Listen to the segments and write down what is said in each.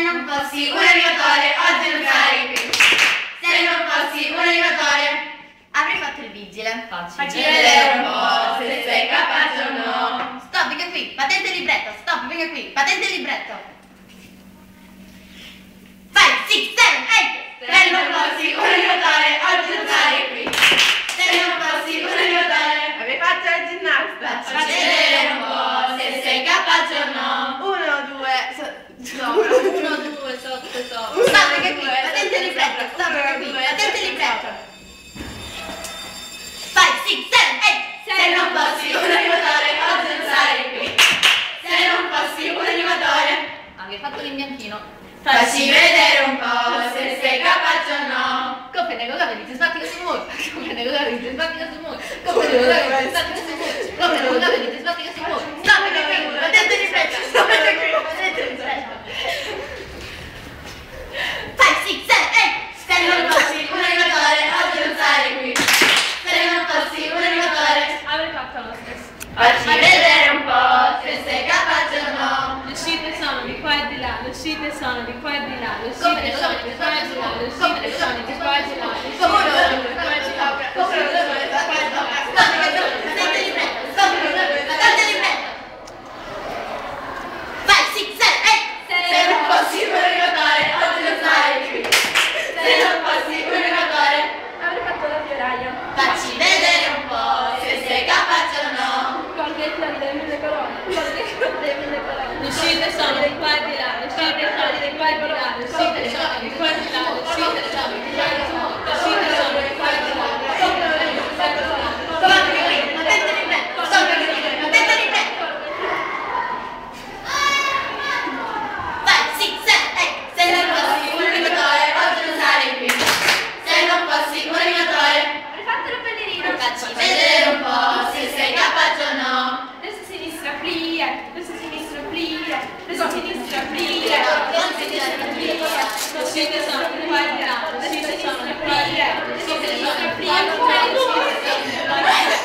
non fossi un animatore, oggi non sarei qui. Se non fossi un animatore, avrei fatto il vigile. Facci vedere un po' se sei capace o no. Stop, venga qui, patente il libretto. Stop, venga qui, patente il libretto. 5, 6, 7, 8. Se non fossi un animatore, oggi non sarei qui. Se non fossi un animatore, Avrei fatto la ginnasta. facci vedere un po' se sei capace o no. 1, 2, Sopra, 1, 2, sotto, sopra. Stop, venga qui, patente il libretto. Stop, venga qui, patente il libretto. 5, 6, 7, 8. Se non fossi un animatore, oggi non sarei qui. Se non fossi un animatore, Avevi fatto l'imbianchino. facci vedere un po' se sei capace o no. Coprene con la vedi, ti sbatti su muro. Coprene con la vedi, ti sbatti su muro. Coprene con la vedi, ti sbatti su muro. Coprene con la vedi, ti sbatti su muro. Stop, venga qui, patente il libretto. Stop, venga qui, patente il libretto. 5, 6, 7, 8. Se non fossi un animatore, oggi non sarei qui. Se non fossi un animatore, Avrei fatto lo stesso. facci vedere un po' se sei capace o no. Le uscite sono di qua e di là, le uscite sono di qua e di là, le Come uscite le sono di qua e di là, le uscite sono di qua e di là, le uscite Come sono di qua e di là. Se non fossi un animatore, oggi non sarei qui. Se non fossi un animatore, Avrei fatto la fioraia. facci vedere un po' se sei capace o no. Con le fiori delle mille colonne, con le fiori delle mille colonne. Le uscite sono di qua e di là, le uscite sono di qua e di là, le uscite sono di qua e di là, le uscite sono di qua e di là, le uscite sono di qua e di là, le uscite sono di qua e di là. Patente il libretto, patente il libretto. 5, 6, 7, 8. Se non fossi un animatore, oggi non sarei qui. Se non fossi un animatore, Avrei fatto la ballerina. facci vedere un po' se sei capace o no. Destra sinistra plia, destra sinistra plia, destra sinistra plia, Non si dice le uscite sono di qua e di là, le uscite sono di qua e di là, le uscite sono di qua e di là, le uscite sono di qua e di là.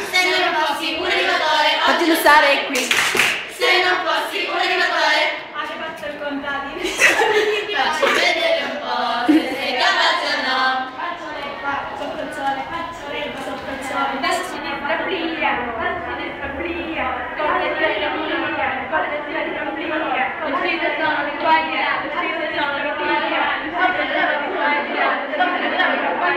Se non fossi un animatore, Oggi non sarei qui. se non fossi un animatore, Hai fatto il contadino. facci vedere un po' se sei capace o no. Faccio l'erba sotto il sole, faccio l'erba sotto il sole, destra sinistra plia, destra sinistra plia, con le fiori da plia, con le fiori da plia, le uscite sono di qua e di là, le uscite sono di qua e di là, le uscite sono di qua e di là, le uscite sono di qua e di là, le uscite sono di qua e di là,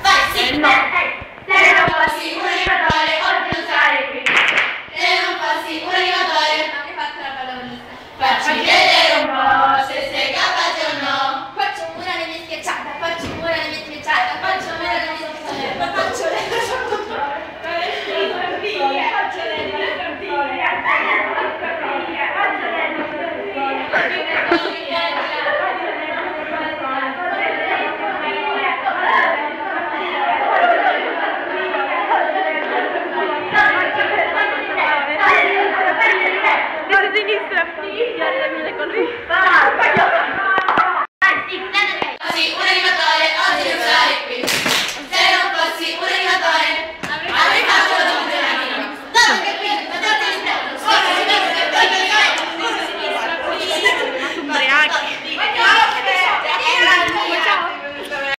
Vai, sì, se non fossi un animatore, oggi non sarei qui. Se non fossi un animatore, Avrei fatto la ballonica. facci vedere un po' se sei capace o no. Faccio un muro alle mie schiacciate, faccio un muro alle mie schiacciate, faccio un muro alle mie schiacciate, faccio le faccio sinistra, plia, le mille colori.